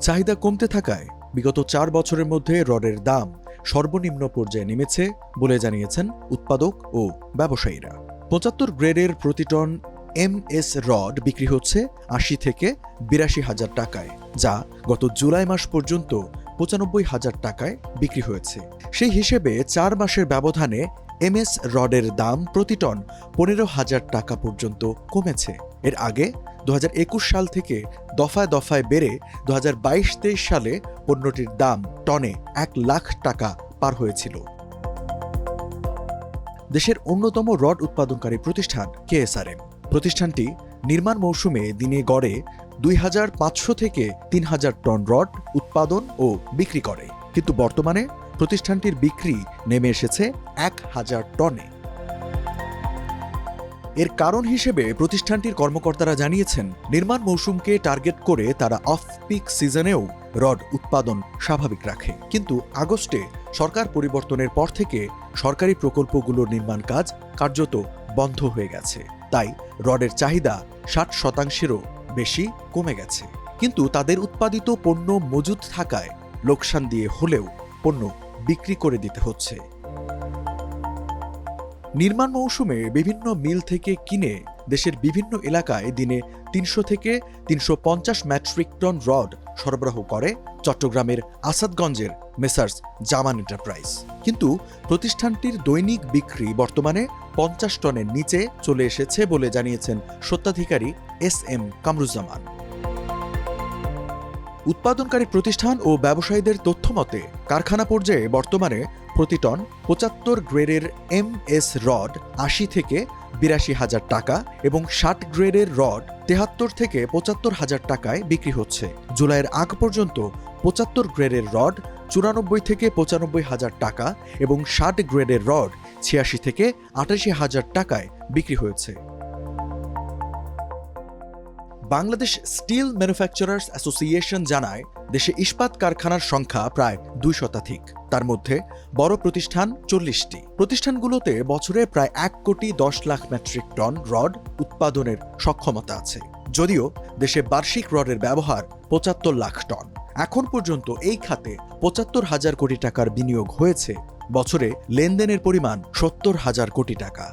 চাহিদা কমতে থাকায় বিগত 4 বছরের মধ্যে রডের দাম সর্বনিম্ন পর্যায়ে নেমেছে বলে জানিয়েছেন উৎপাদক ও ব্যবসায়ীরা। 75 গ্রেডের প্রতি টন MS রড বিক্রি হচ্ছে 80 থেকে 82,000 টাকায়, যা গত জুলাই মাস পর্যন্ত 95,000 টাকায় বিক্রি হয়েছে। সেই হিসেবে 4 মাসের ব্যবধানে MS রডের দাম প্রতি টন 15,000 টাকা পর্যন্ত কমেছে। এর আগে 2021 সাল থেকে দফায় দফায় বেড়ে 2022-23 সালে পণ্যটির দাম টনে 1 লাখ টাকা পার হয়েছিল। দেশের অন্যতম রড উৎপাদনকারী প্রতিষ্ঠান KSRM। প্রতিষ্ঠানটি নির্মাণ মৌসুমে দিনে গড়ে 2,500 থেকে 3,000 টন রড উৎপাদন ও বিক্রি করে, কিন্তু বর্তমানে প্রতিষ্ঠানটির বিক্রি নেমে এসেছে 1,000 টনে। এর কারণ হিসেবে প্রতিষ্ঠানটির কর্মকর্তারা জানিয়েছেন, নির্মাণ মৌসুমকে টার্গেট করে তারা অফ পিক সিজনেও রড উৎপাদন স্বাভাবিক রাখে, কিন্তু আগস্টে সরকার পরিবর্তনের পর থেকে সরকারি প্রকল্পগুলোর নির্মাণ কাজ কার্যত বন্ধ হয়ে গেছে। তাই রডের চাহিদা 60%-এরও বেশি কমে গেছে, কিন্তু তাদের উৎপাদিত পণ্য মজুদ থাকায় লোকসান দিয়ে হলেও পণ্য বিক্রি করে দিতে হচ্ছে। নির্মাণ মৌসুমে বিভিন্ন মিল থেকে কিনে দেশের বিভিন্ন এলাকায় দিনে 300 থেকে 350 মেট্রিক টন রড সরবরাহ করে চট্টগ্রামের আসাদগঞ্জের মেসার্স জামান এন্টারপ্রাইজ, কিন্তু প্রতিষ্ঠানটির দৈনিক বিক্রি বর্তমানে 50 টনের নিচে চলে এসেছে বলে জানিয়েছেন স্বত্বাধিকারী SM কামরুজ্জামান। উৎপাদনকারী প্রতিষ্ঠান ও ব্যবসায়ীদের তথ্যমতে কারখানা পর্যায়ে বর্তমানে প্রতি টন 75 গ্রেডের MS রড 80 থেকে 82,000 টাকা এবং 60 গ্রেডের রড 73 থেকে 75,000 টাকায় বিক্রি হচ্ছে। জুলাইয়ের আগ পর্যন্ত 75 গ্রেডের রড 94 থেকে 95,000 টাকা এবং 60 গ্রেডের রড 86 থেকে 88,000 টাকায় বিক্রি হয়েছে। বাংলাদেশ স্টিল ম্যানুফ্যাকচারার্স অ্যাসোসিয়েশন জানায়, দেশে ইস্পাত কারখানার সংখ্যা প্রায় 2 শতাধিক, তার মধ্যে বড় প্রতিষ্ঠান 40টি। প্রতিষ্ঠানগুলোতে বছরে প্রায় 1,10 লাখ মেট্রিক টন রড উৎপাদনের সক্ষমতা আছে, যদিও দেশে বার্ষিক রডের ব্যবহার 75 লাখ টন। এখন পর্যন্ত এই খাতে 75,000 কোটি টাকার বিনিয়োগ হয়েছে, বছরে লেনদেনের পরিমাণ 70,000 কোটি টাকা।